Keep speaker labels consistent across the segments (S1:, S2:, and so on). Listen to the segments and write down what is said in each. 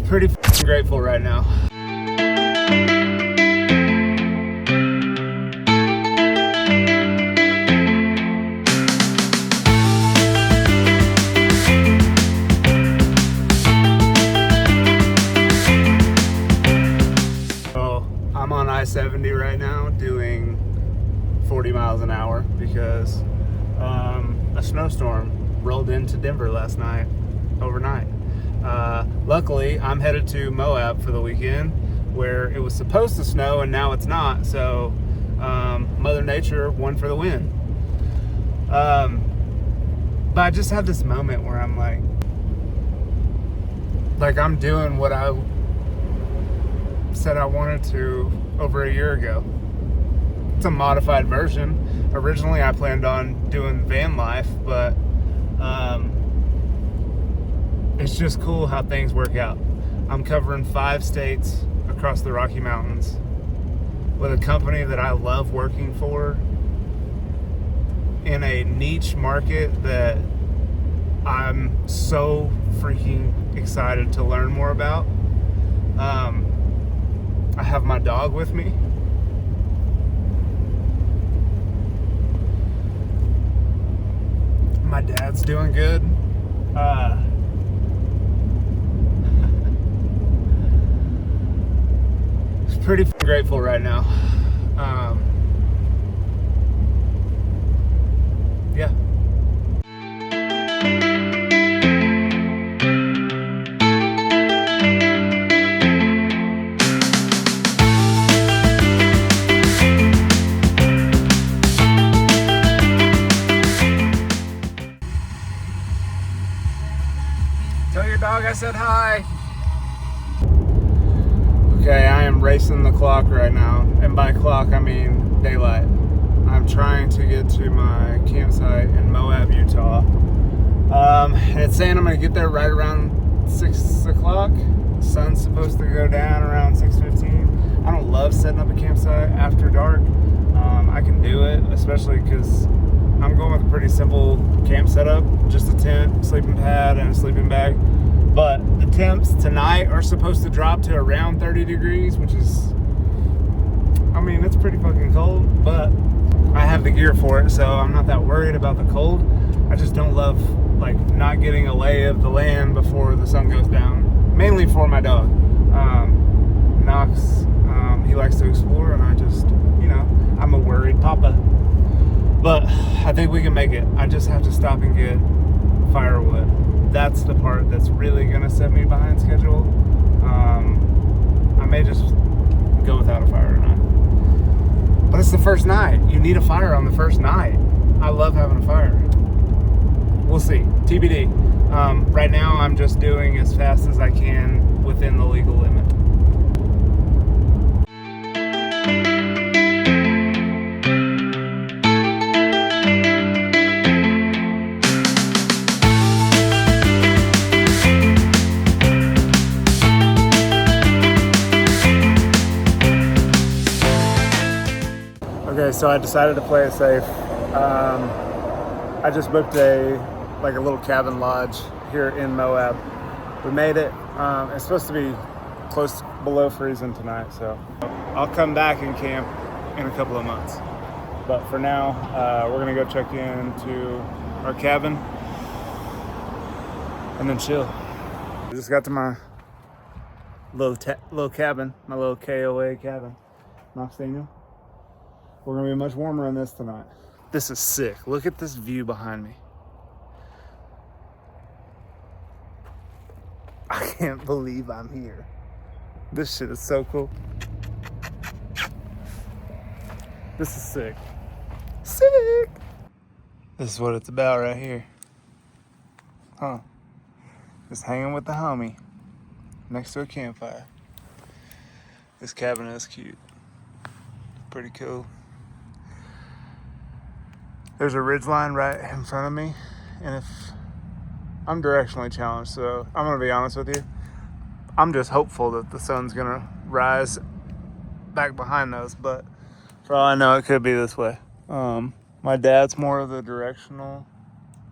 S1: Pretty f***ing grateful right now. So I'm on I-70 right now doing 40 miles an hour because a snowstorm rolled into Denver last night, overnight. Luckily, I'm headed to Moab for the weekend where it was supposed to snow and now it's not. So Mother Nature won for the win. But I just had this moment where I'm like I'm doing what I said I wanted to over a year ago. It's a modified version. Originally, I planned on doing van life, but it's just cool how things work out. I'm covering 5 states across the Rocky Mountains with a company that I love working for in a niche market that I'm so freaking excited to learn more about. I have my dog with me. My dad's doing good. Pretty grateful right now. Yeah. Tell your dog I said hi. Okay, I am racing the clock right now, and by clock I mean daylight. I'm trying to get to my campsite in Moab, Utah. And it's saying I'm gonna get there right around 6 o'clock. The sun's supposed to go down around 6:15. I don't love setting up a campsite after dark. I can do it, especially because I'm going with a pretty simple camp setup, just a tent, sleeping pad, and a sleeping bag. But the temps tonight are supposed to drop to around 30 degrees, which is, I mean, it's pretty fucking cold, but I have the gear for it, so I'm not that worried about the cold. I just don't love, like, not getting a lay of the land before the sun goes down, mainly for my dog. Knox, he likes to explore, and I just, you know, I'm a worried papa. But I think we can make it. I just have to stop and get firewood. That's the part that's really gonna set me behind schedule. I may just go without a fire tonight. But it's the first night. You need a fire on the first night. I love having a fire. We'll see. TBD. Right now I'm just doing as fast as I can within the legal limit. Okay, so I decided to play it safe. I just booked a little cabin lodge here in Moab. We made it. It's supposed to be close below freezing tonight, so I'll come back and camp in a couple of months. But for now, we're gonna go check into our cabin and then chill. I just got to my little cabin, my little KOA cabin. Knox Daniel. We're gonna be much warmer in this tonight. This is sick. Look at this view behind me. I can't believe I'm here. This shit is so cool. This is sick. Sick! This is what it's about right here. Huh. Just hanging with the homie next to a campfire. This cabin is cute. Pretty cool. There's a ridge line right in front of me, and if I'm directionally challenged, so I'm gonna be honest with you, I'm just hopeful that the sun's gonna rise back behind those, but for all I know, it could be this way. My dad's more of the directional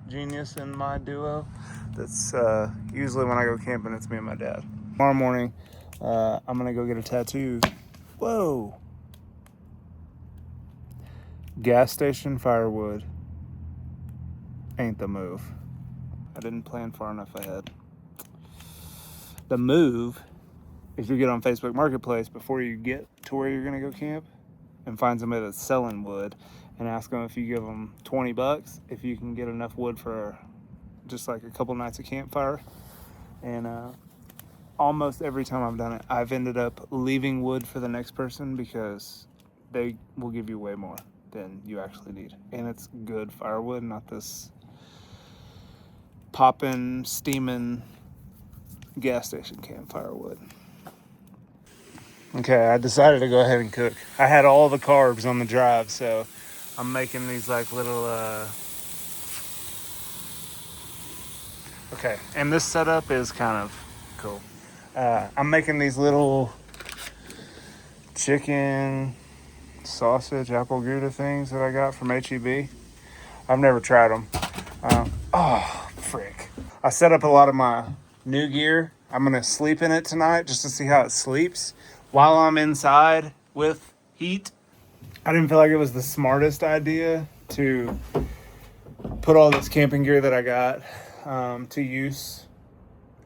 S1: genius in my duo. That's usually when I go camping, it's me and my dad. Tomorrow morning, I'm gonna go get a tattoo. Whoa. Gas station firewood ain't the move. I didn't plan far enough ahead. The move is you get on Facebook Marketplace before you get to where you're gonna go camp and find somebody that's selling wood and ask them if you give them $20 if you can get enough wood for just like a couple nights of campfire. And almost every time I've done it, I've ended up leaving wood for the next person because they will give you way more than you actually need. And it's good firewood, not this popping, steaming gas station campfire wood. Okay, I decided to go ahead and cook. I had all the carbs on the drive, so I'm making these like little, okay, and this setup is kind of cool. I'm making these little chicken sausage apple gouda things that I got from HEB. I've never tried them. Oh, frick. I set up a lot of my new gear. I'm going to sleep in it tonight just to see how it sleeps while I'm inside with heat. I didn't feel like it was the smartest idea to put all this camping gear that I got to use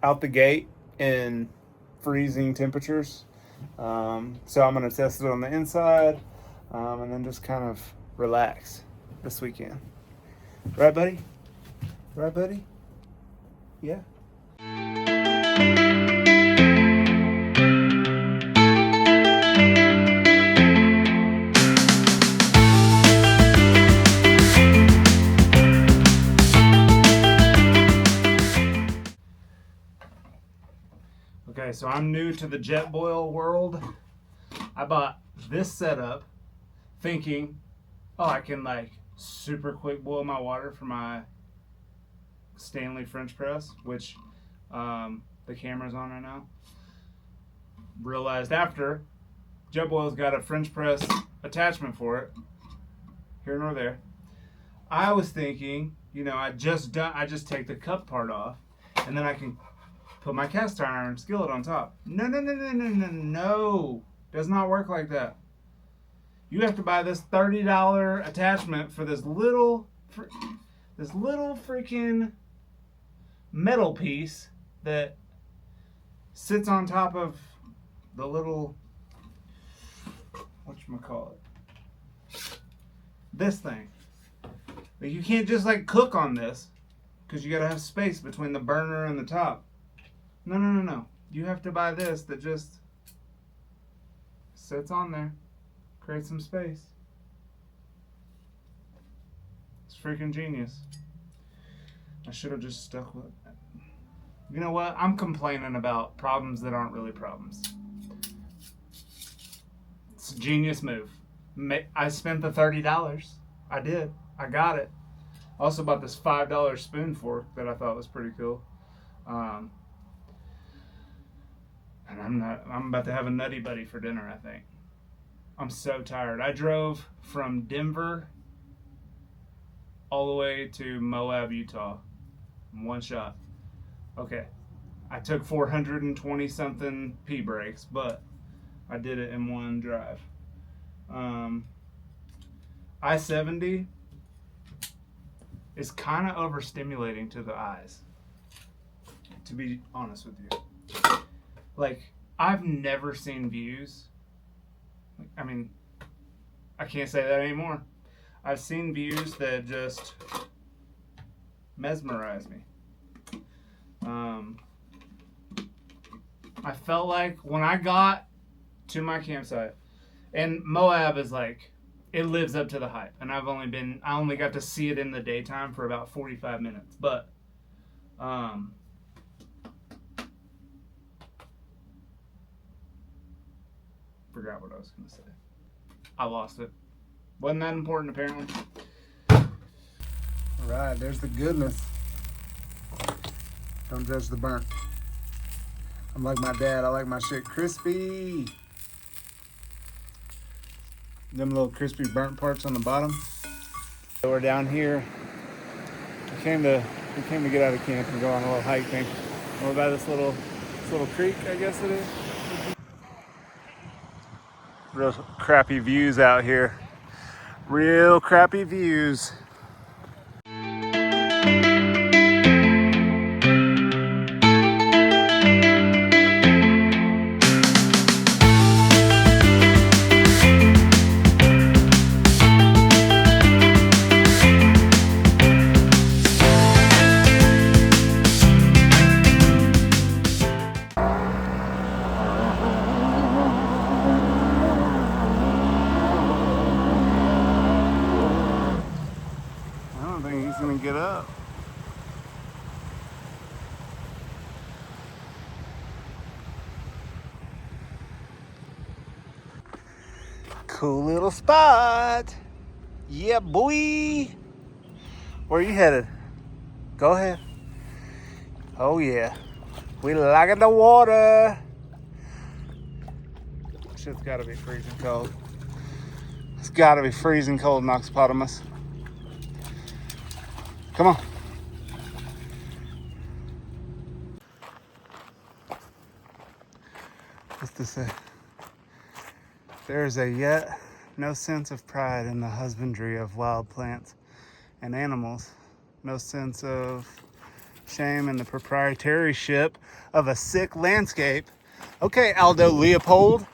S1: out the gate in freezing temperatures. So I'm going to test it on the inside and then just kind of relax this weekend. Right, buddy? Right, buddy? Yeah. Okay, so I'm new to the Jetboil world. I bought this setup thinking, oh, I can like super quick boil my water for my Stanley French press, which the camera's on right now. Realized after, Jetboil's got a French press attachment for it, here nor there. I was thinking, you know, I just take the cup part off, and then I can put my cast iron skillet on top. No. Does not work like that. You have to buy this $30 attachment for this little freaking metal piece that sits on top of the little, whatchamacallit, this thing. Like, you can't just like cook on this because you gotta have space between the burner and the top. No. You have to buy this that just sits on there, creates some space. It's freaking genius. I should have just stuck with it. You know what? I'm complaining about problems that aren't really problems. It's a genius move. I spent the $30. I did. I got it. I also bought this $5 spoon fork that I thought was pretty cool. And I'm about to have a Nutty Buddy for dinner, I think. I'm so tired. I drove from Denver all the way to Moab, Utah in one shot. Okay, I took 420 something pee breaks, but I did it in one drive. I-70 is kind of overstimulating to the eyes, to be honest with you. Like, I've never seen views. I mean, I can't say that anymore. I've seen views that just mesmerize me. I felt like when I got to my campsite, and Moab is like, it lives up to the hype, and I only got to see it in the daytime for about 45 minutes, but forgot what I was going to say. I lost it. Wasn't that important, apparently. All right, there's the goodness. Don't judge the burnt. I'm like my dad. I like my shit crispy. Them little crispy burnt parts on the bottom. So we're down here. We came to get out of camp and go on a little hike thing. We're by this little Nice little creek, I guess it is. Real crappy views out here. Real crappy views. I don't think he's gonna get up. Cool little spot. Yeah, boy. Where are you headed? Go ahead. Oh yeah. We like the water. Shit's gotta be freezing cold. It's gotta be freezing cold, Noxpotamus. Come on. What's this say? There is a yet no sense of pride in the husbandry of wild plants and animals. No sense of shame in the proprietorship of a sick landscape. Okay, Aldo Leopold,